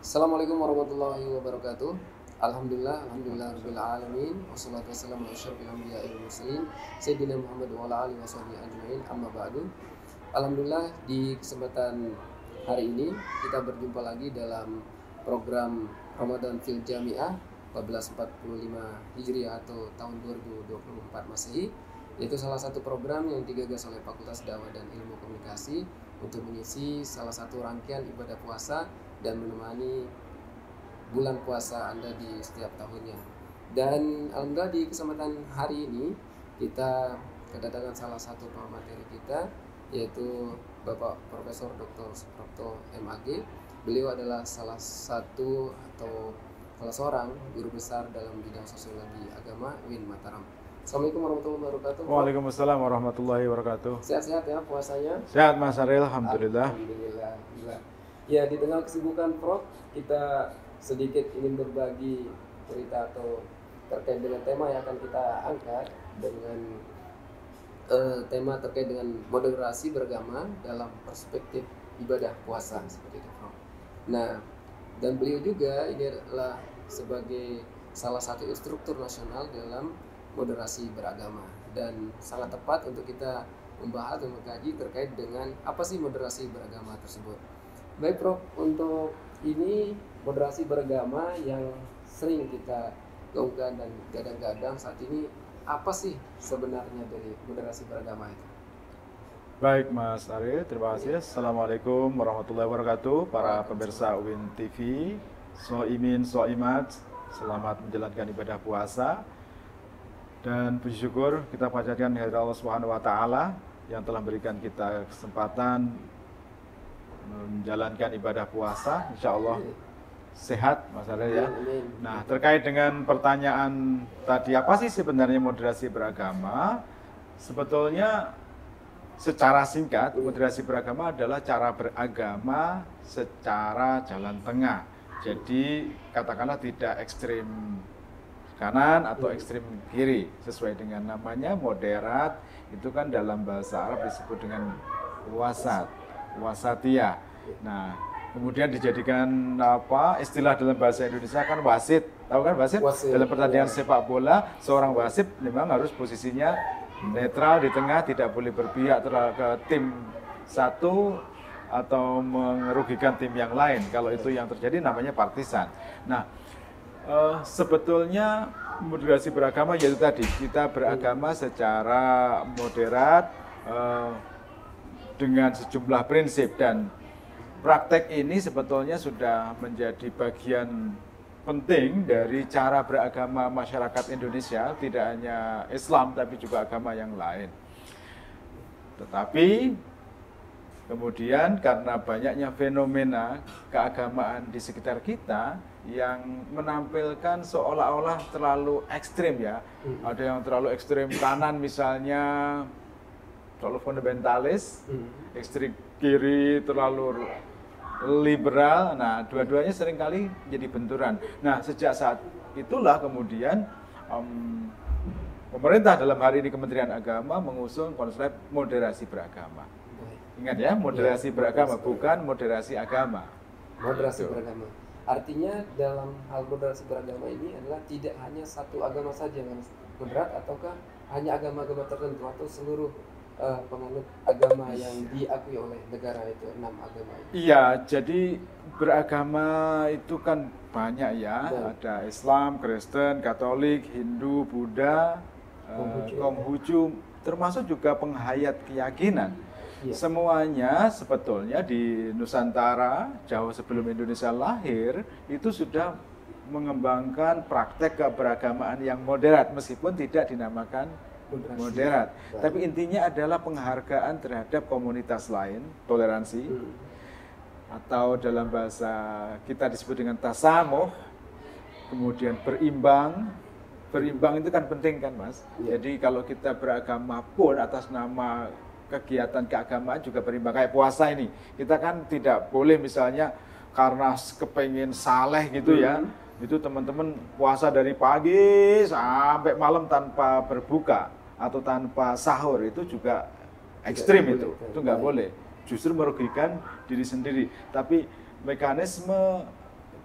Assalamualaikum warahmatullahi wabarakatuh. Alhamdulillah rabbil alamin. Wassalatu wassalamu ala asyrofil anbiya'i wal mursalin sayyidina Muhammad wa ala alihi washabihi ajmain. Amma ba'du. Alhamdulillah, di kesempatan hari ini kita berjumpa lagi dalam program Ramadan fil Jami'ah 1445 Hijriah atau tahun 2024 Masehi, yaitu salah satu program yang digagas oleh Fakultas Dakwah dan Ilmu Komunikasi untuk mengisi salah satu rangkaian ibadah puasa dan menemani bulan puasa Anda di setiap tahunnya. Dan alhamdulillah di kesempatan hari ini kita kedatangan salah satu pemateri kita, yaitu Bapak Profesor Dr. Suprapto MAG. Beliau adalah salah satu atau salah seorang guru besar dalam bidang sosiologi agama UIN Mataram. Assalamualaikum warahmatullahi wabarakatuh. Waalaikumsalam warahmatullahi wabarakatuh. Sehat-sehat ya puasanya? Sehat Mas Ariel, alhamdulillah. Alhamdulillah. Ya, di tengah kesibukan Prof, kita sedikit ingin berbagi cerita atau terkait dengan tema yang akan kita angkat dengan tema terkait dengan moderasi beragama dalam perspektif ibadah puasa seperti itu, Prof. Nah, dan beliau juga ini adalah sebagai salah satu instruktur nasional dalam moderasi beragama dan sangat tepat untuk kita membahas dan mengkaji terkait dengan apa sih moderasi beragama tersebut. Baik Prof, untuk ini moderasi beragama yang sering kita gaungkan dan gadang-gadang saat ini, apa sih sebenarnya dari moderasi beragama itu? Baik Mas Ariel, terima kasih. Assalamualaikum warahmatullahi wabarakatuh. Para pemirsa UIN TV, Soimin, Soimat, selamat menjalankan ibadah puasa. Dan puji syukur kita panjatkan kehadirat Allah Subhanahu wa taala yang telah memberikan kita kesempatan menjalankan ibadah puasa, insya Allah sehat Mas Ariel ya. Nah, terkait dengan pertanyaan tadi, apa sih sebenarnya moderasi beragama? Sebetulnya secara singkat, moderasi beragama adalah cara beragama secara jalan tengah. Jadi katakanlah tidak ekstrim kanan atau ekstrim kiri, sesuai dengan namanya moderat. Itu kan dalam bahasa Arab disebut dengan wasatiyah. Nah, kemudian dijadikan istilah dalam bahasa Indonesia kan wasit. Tahu kan wasit? Dalam pertandingan sepak bola, seorang wasit memang harus posisinya netral di tengah, tidak boleh berpihak ke tim satu atau merugikan tim yang lain. Kalau itu yang terjadi namanya partisan. Nah, sebetulnya moderasi beragama yaitu tadi kita beragama secara moderat dengan sejumlah prinsip, dan praktek ini sebetulnya sudah menjadi bagian penting dari cara beragama masyarakat Indonesia, tidak hanya Islam tapi juga agama yang lain. Tetapi kemudian karena banyaknya fenomena keagamaan di sekitar kita yang menampilkan seolah-olah terlalu ekstrim ya. Ada yang terlalu ekstrim kanan misalnya, terlalu fundamentalis, ekstrim kiri terlalu liberal. Nah, dua-duanya seringkali jadi benturan. Nah, sejak saat itulah kemudian pemerintah dalam hari ini Kementerian Agama mengusung konsep moderasi beragama. Ingat ya, moderasi beragama, bukan moderasi agama. Moderasi beragama. Artinya dalam hal moderasi beragama ini adalah tidak hanya satu agama saja yang moderat, ataukah hanya agama-agama tertentu atau seluruh penganut agama yang diakui oleh negara itu, 6 agama itu? Iya, jadi beragama itu kan banyak ya. Ada Islam, Kristen, Katolik, Hindu, Buddha, Konghucu, termasuk juga penghayat keyakinan. Semuanya sebetulnya di Nusantara, jauh sebelum Indonesia lahir, itu sudah mengembangkan praktek keberagamaan yang moderat, meskipun tidak dinamakan moderat. Tapi intinya adalah penghargaan terhadap komunitas lain, toleransi, atau dalam bahasa kita disebut dengan tasamuh, kemudian berimbang. Berimbang itu kan penting kan Mas? Jadi kalau kita beragama pun atas nama kegiatan keagamaan juga berimbang. Kayak puasa ini, kita kan tidak boleh misalnya karena kepengen saleh gitu ya, itu teman-teman puasa dari pagi sampai malam tanpa berbuka atau tanpa sahur, itu juga ekstrim. Itu nggak boleh, justru merugikan diri sendiri. Tapi mekanisme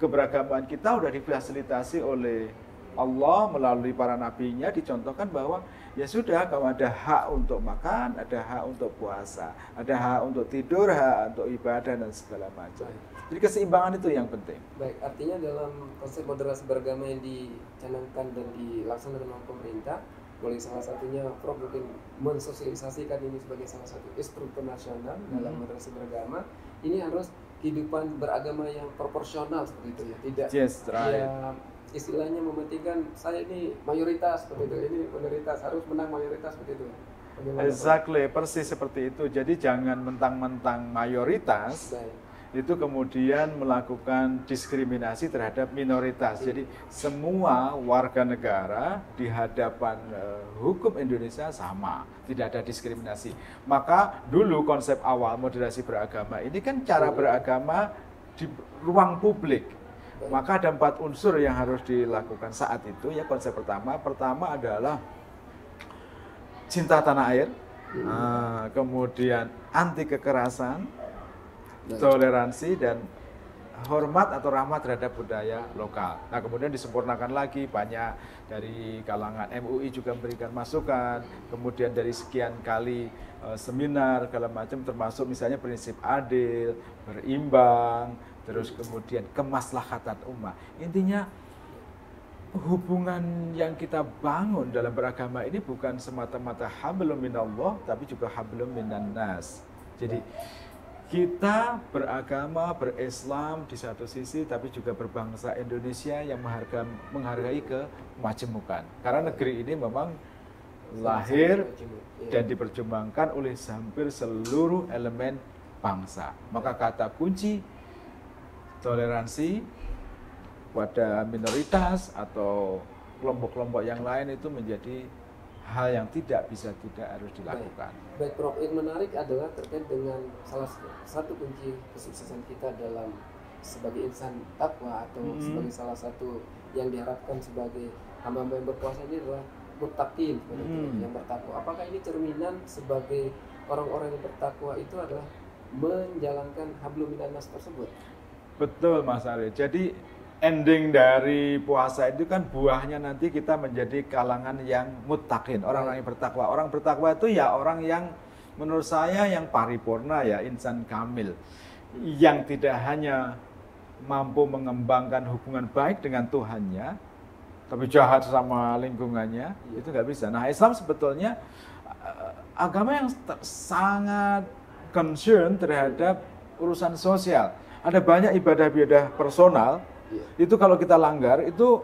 keberagaman kita udah difasilitasi oleh Allah melalui para nabinya, dicontohkan bahwa ya sudah, kamu ada hak untuk makan, ada hak untuk puasa, ada hak untuk tidur, hak untuk ibadah dan segala macam. Jadi keseimbangan itu yang penting. Baik, artinya dalam konsep moderasi beragama yang dicanangkan dan dilaksanakan oleh pemerintah, mulai salah satunya Prof mungkin mensosialisasikan ini sebagai salah satu instruktur nasional dalam moderasi beragama, ini harus kehidupan beragama yang proporsional seperti itu ya, tidak ya istilahnya mementingkan saya ini mayoritas seperti itu, ini minoritas harus menang mayoritas seperti itu. Bagaimana, exactly, persis seperti itu. Jadi jangan mentang-mentang mayoritas itu kemudian melakukan diskriminasi terhadap minoritas. Jadi semua warga negara di hadapan hukum Indonesia sama, tidak ada diskriminasi. Maka dulu konsep awal moderasi beragama ini kan cara beragama di ruang publik. Maka ada 4 unsur yang harus dilakukan saat itu ya. Konsep pertama adalah cinta tanah air, kemudian anti kekerasan, toleransi, dan hormat atau rahmat terhadap budaya lokal. Nah, kemudian disempurnakan lagi, banyak dari kalangan MUI juga memberikan masukan, kemudian dari sekian kali seminar segala macam, termasuk misalnya prinsip adil, berimbang, terus kemudian kemaslahatan umat. Intinya hubungan yang kita bangun dalam beragama ini bukan semata-mata hablum minallah, tapi juga hablum minan nas. Jadi kita beragama, berislam di satu sisi, tapi juga berbangsa Indonesia yang menghargai kemajemukan. Karena negeri ini memang lahir dan diperjuangkan oleh hampir seluruh elemen bangsa. Maka kata kunci toleransi pada minoritas atau kelompok-kelompok yang lain itu menjadi hal yang tidak harus dilakukan. Baik Prof, yang menarik adalah terkait dengan salah satu kunci kesuksesan kita dalam sebagai insan takwa atau sebagai salah satu yang diharapkan sebagai hamba-hamba yang berpuasa ini adalah muttaqin, yang bertakwa. Apakah ini cerminan sebagai orang-orang yang bertakwa itu adalah menjalankan hablum minan nas tersebut? Betul Mas Ari. Jadi ending dari puasa itu kan buahnya nanti kita menjadi kalangan yang muttaqin, orang-orang yang bertakwa. Orang bertakwa itu ya orang yang menurut saya yang paripurna ya, insan kamil, yang tidak hanya mampu mengembangkan hubungan baik dengan Tuhannya, tapi jahat sama lingkungannya, itu nggak bisa. Nah, Islam sebetulnya agama yang sangat concern terhadap urusan sosial. Ada banyak ibadah-ibadah personal, itu kalau kita langgar, itu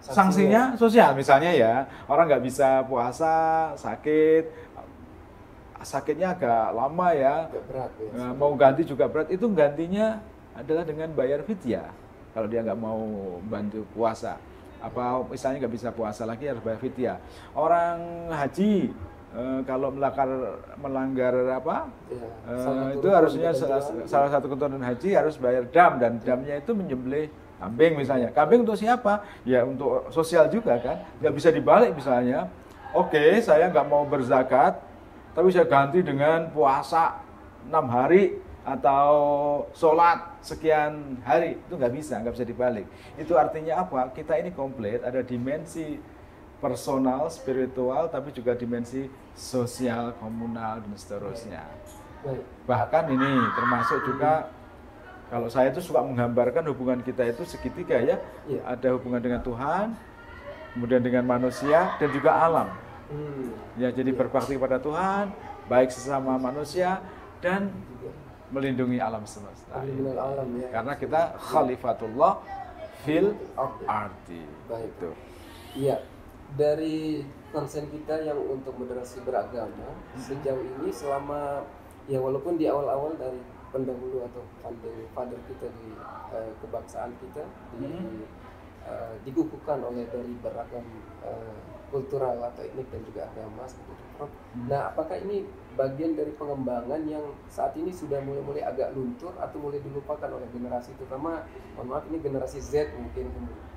sanksinya sosial. Misalnya ya, orang nggak bisa puasa, sakitnya agak lama ya, berat, ya. Mau ganti juga berat, itu gantinya adalah dengan bayar fidyah. Kalau dia nggak mau bantu puasa, apa misalnya nggak bisa puasa lagi harus bayar fidyah. Orang haji, kalau melanggar apa, itu harusnya salah satu ketentuan haji harus bayar dam, dan damnya itu menyembelih kambing misalnya. Kambing untuk siapa? Ya untuk sosial juga kan. Nggak bisa dibalik misalnya. Oke, saya nggak mau berzakat, tapi saya ganti dengan puasa 6 hari atau sholat sekian hari. Itu nggak bisa dibalik. Itu artinya apa? Kita ini komplit, ada dimensi personal, spiritual, tapi juga dimensi sosial, komunal, dan seterusnya. Bahkan ini termasuk juga, kalau saya itu suka menggambarkan hubungan kita itu segitiga ya. Ada hubungan dengan Tuhan, kemudian dengan manusia, dan juga alam. Ya, jadi berbakti kepada Tuhan, baik sesama manusia, dan melindungi alam semesta. Karena kita khalifatullah fil ardi. Itu. Iya. Dari konsen kita yang untuk moderasi beragama sejauh ini, selama ya walaupun di awal-awal dari pendahulu atau father kita di kebangsaan kita dikukuhkan oleh dari beragam kultural atau etnik dan juga agama seperti itu. Nah, apakah ini bagian dari pengembangan yang saat ini sudah mulai agak luntur atau mulai dilupakan oleh generasi, terutama mohon maaf ini generasi Z mungkin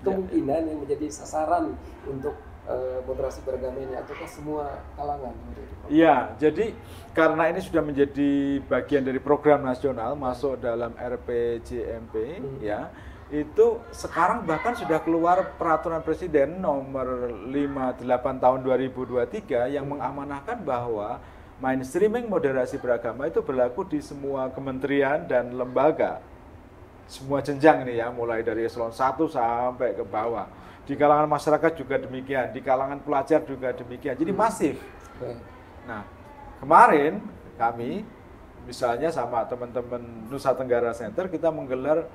kemungkinan yang menjadi sasaran untuk moderasi beragama ini, ataukah semua kalangan? Iya, jadi karena ini sudah menjadi bagian dari program nasional masuk dalam RPJMP ya, itu sekarang bahkan sudah keluar peraturan presiden nomor 58 tahun 2023 yang mengamanahkan bahwa mainstreaming moderasi beragama itu berlaku di semua kementerian dan lembaga. Semua jenjang ini ya, mulai dari eselon 1 sampai ke bawah. Di kalangan masyarakat juga demikian, di kalangan pelajar juga demikian. Jadi masif. Nah, kemarin kami misalnya sama teman-teman Nusa Tenggara Center kita menggelar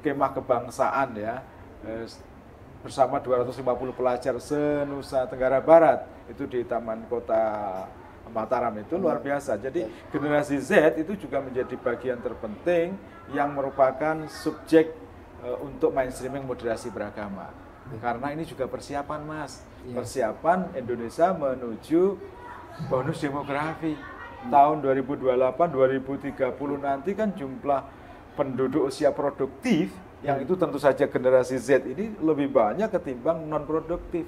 kemah kebangsaan ya bersama 250 pelajar se-Nusa Tenggara Barat itu di Taman Kota Mataram. Itu luar biasa. Jadi generasi Z itu juga menjadi bagian terpenting yang merupakan subjek untuk mainstreaming moderasi beragama. Karena ini juga persiapan, Mas. Persiapan Indonesia menuju bonus demografi. Tahun 2028-2030 nanti kan jumlah penduduk usia produktif yang itu tentu saja generasi Z ini lebih banyak ketimbang non produktif.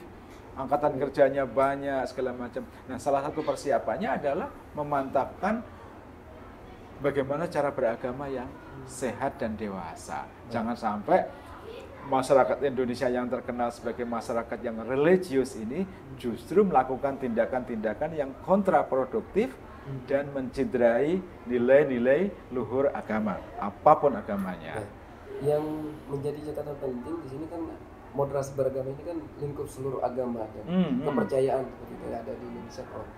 Angkatan kerjanya banyak segala macam. Nah, salah satu persiapannya adalah memantapkan bagaimana cara beragama yang sehat dan dewasa. Jangan sampai masyarakat Indonesia yang terkenal sebagai masyarakat yang religius ini justru melakukan tindakan-tindakan yang kontraproduktif dan mencederai nilai-nilai luhur agama, apapun agamanya. Yang menjadi catatan penting di sini kan moderasi beragama ini kan lingkup seluruh agama dan kepercayaan seperti itu ada di Indonesia, Prof.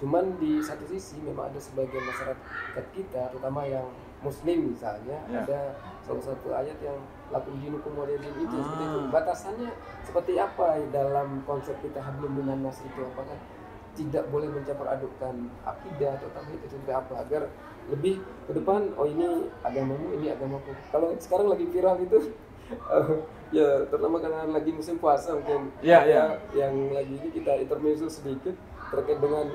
Cuman di satu sisi memang ada sebagian masyarakat kita, terutama yang Muslim misalnya, ada salah satu ayat yang lakum dinukum waliyadin itu seperti itu. Batasannya seperti apa dalam konsep kita hablum minan nas itu? Apakah tidak boleh mencampur adukkan akidah atau tauhid itu seperti apa agar lebih ke depan, oh ini agamamu, ini agamaku. Kalau sekarang lagi viral itu ya terutama karena lagi musim puasa mungkin yang lagi ini kita intermezzo sedikit terkait dengan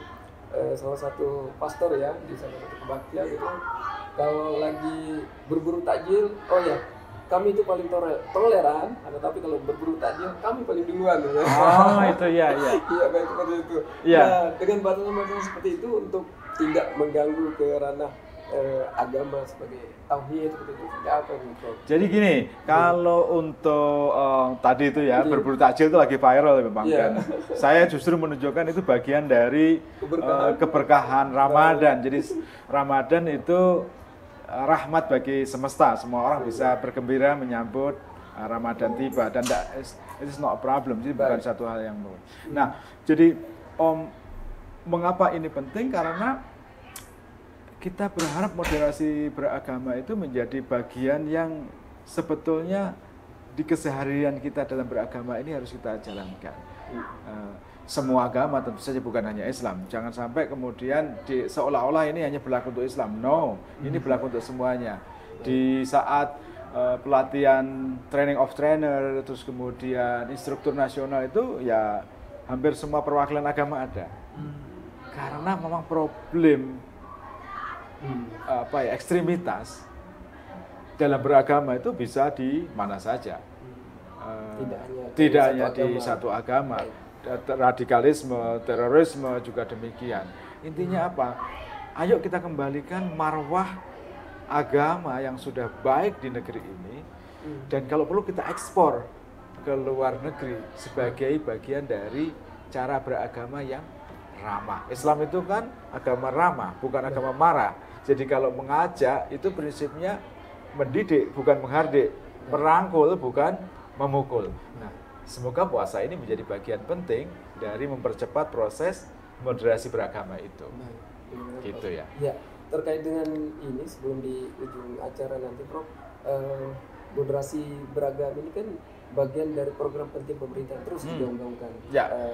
salah satu pastor ya di salah satu kebaktian gitu, kalau lagi berburu takjil, oh ya kami itu paling toleran, tapi kalau berburu takjil kami paling duluan. Oh itu ya. Iya baik seperti itu. Ya. Nah, dengan batasan-batasan seperti itu untuk tidak mengganggu ke ranah agama sebagai tauhid seperti itu, seperti apa gitu. Jadi gini, kalau untuk tadi itu ya berburu takjil itu lagi viral memang kan. Saya justru menunjukkan itu bagian dari keberkahan Ramadan. Jadi Ramadan itu rahmat bagi semesta, semua orang bisa bergembira menyambut Ramadan tiba dan it is not a problem, jadi bukan satu hal yang baru. Nah, jadi mengapa ini penting? Karena kita berharap moderasi beragama itu menjadi bagian yang sebetulnya di keseharian kita dalam beragama ini harus kita jalankan. Semua agama tentu saja bukan hanya Islam. Jangan sampai kemudian seolah-olah ini hanya berlaku untuk Islam. No, ini berlaku untuk semuanya. Di saat pelatihan training of trainer, terus kemudian instruktur nasional itu ya hampir semua perwakilan agama ada. Karena memang problem ekstremitas dalam beragama itu bisa di mana saja. Tidak hanya di satu agama. Radikalisme, terorisme juga demikian. Intinya apa? Ayo kita kembalikan marwah agama yang sudah baik di negeri ini dan kalau perlu kita ekspor ke luar negeri sebagai bagian dari cara beragama yang ramah. Islam itu kan agama ramah, bukan agama marah. Jadi kalau mengajak itu prinsipnya mendidik, bukan menghardik, merangkul, bukan memukul. Nah, semoga puasa ini menjadi bagian penting dari mempercepat proses moderasi beragama itu. Gitu ya. Ya, terkait dengan ini sebelum di ujung acara nanti, Prof, moderasi beragama ini kan bagian dari program penting pemerintah terus digaungkan.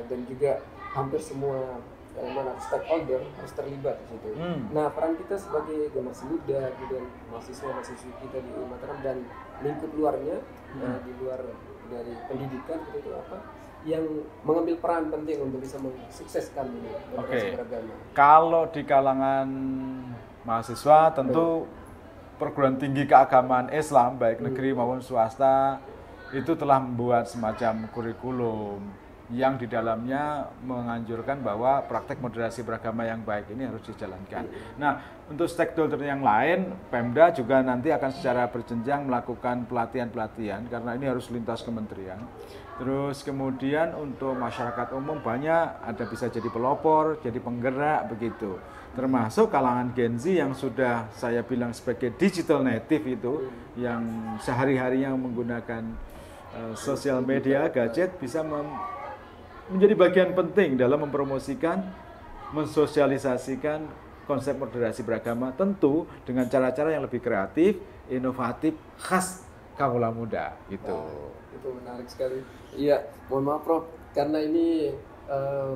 Dan juga hampir semua stakeholder harus terlibat di situ. Nah, peran kita sebagai generasi muda, kemudian mahasiswa-mahasiswi kita di Mataram dan lingkup luarnya, di luar dari pendidikan itu apa yang mengambil peran penting untuk bisa mensukseskan moderasi beragama. Kalau di kalangan mahasiswa tentu perguruan tinggi keagamaan Islam baik negeri maupun swasta itu telah membuat semacam kurikulum yang di dalamnya menganjurkan bahwa praktek moderasi beragama yang baik ini harus dijalankan. Nah, untuk stakeholder yang lain, Pemda juga nanti akan secara berjenjang melakukan pelatihan-pelatihan karena ini harus lintas kementerian. Terus kemudian untuk masyarakat umum banyak, ada bisa jadi pelopor, jadi penggerak begitu. Termasuk kalangan Gen Z yang sudah saya bilang sebagai digital native itu, yang sehari-harinya menggunakan sosial media, gadget, bisa menjadi bagian penting dalam mempromosikan, mensosialisasikan konsep moderasi beragama, tentu dengan cara-cara yang lebih kreatif, inovatif, khas kaula muda gitu. Nah, itu menarik sekali. Iya, mohon maaf Prof, karena ini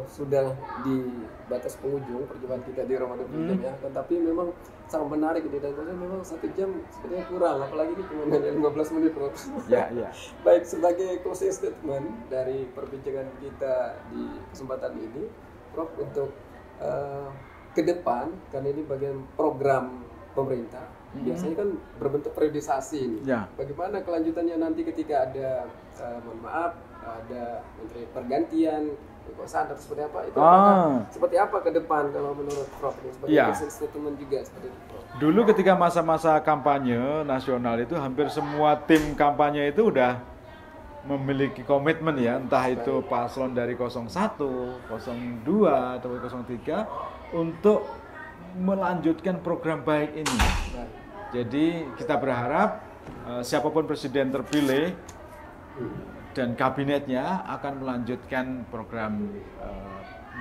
sudah di batas penghujung perjumpaan kita di Ramadan Film ya. Tetapi memang sangat menarik ini dan memang 1 jam sebenarnya kurang, apalagi ini cuma hanya 15 menit Prof. Ya, ya. Baik, sebagai closing statement dari perbincangan kita di kesempatan ini, Prof, untuk ke depan, karena ini bagian program pemerintah, biasanya kan berbentuk periodisasi ini. Ya. Bagaimana kelanjutannya nanti ketika ada, mohon maaf, ada menteri pergantian, kekuasaan atau seperti apa? Itu apakah seperti apa ke depan kalau menurut Prof? Sebagai closing statement juga seperti itu, Prof. Dulu ketika masa-masa kampanye nasional itu hampir semua tim kampanye itu udah memiliki komitmen ya, entah itu paslon dari 01, 02 atau 03 untuk melanjutkan program baik ini. Jadi kita berharap siapapun presiden terpilih dan kabinetnya akan melanjutkan program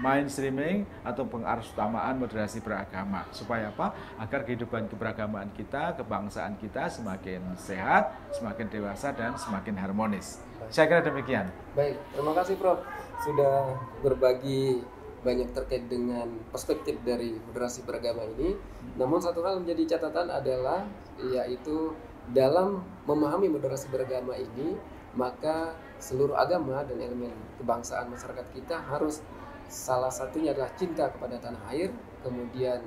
mainstreaming atau pengarusutamaan moderasi beragama. Supaya apa? Agar kehidupan keberagamaan kita, kebangsaan kita semakin sehat, semakin dewasa, dan semakin harmonis. Saya kira demikian. Baik, terima kasih Prof. Sudah berbagi banyak terkait dengan perspektif dari moderasi beragama ini. Namun satu hal menjadi catatan adalah yaitu dalam memahami moderasi beragama ini, maka seluruh agama dan elemen kebangsaan masyarakat kita harus, salah satunya adalah cinta kepada tanah air, kemudian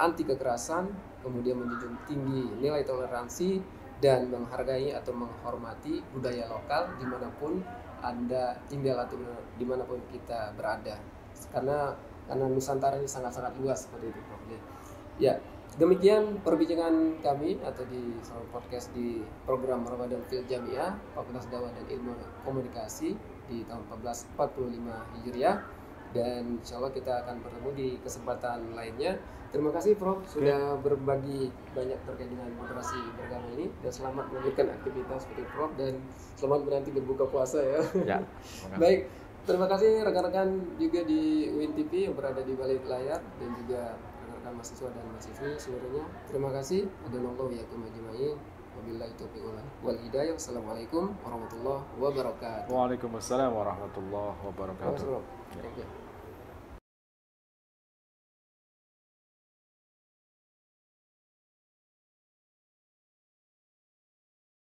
anti kekerasan, kemudian menjunjung tinggi nilai toleransi dan menghargai atau menghormati budaya lokal dimanapun Anda tinggal atau dimanapun kita berada. Karena Nusantara ini sangat-sangat luas seperti itu, Prof. Ya, demikian perbincangan kami atau di podcast di program Ramadan Fil Jamiah Fakultas Dakwah dan Ilmu Komunikasi di tahun 1445 Hijriah, dan insya Allah kita akan bertemu di kesempatan lainnya. Terima kasih Prof sudah berbagi banyak terkait dengan moderasi beragama ini, dan selamat melanjutkan aktivitas seperti Prof, dan selamat menanti berbuka puasa ya. Ya. Baik. Terima kasih rekan-rekan juga di UIN TV yang berada di balik layar, dan juga rekan-rekan mahasiswa dan mahasiswi seluruhnya. Terima kasih. Adonallahu yakum ajmain. Wabillahi taufiq wal hidayah. Wassalamualaikum warahmatullahi wabarakatuh. Waalaikumsalam warahmatullahi wabarakatuh. Terima kasih, Prof.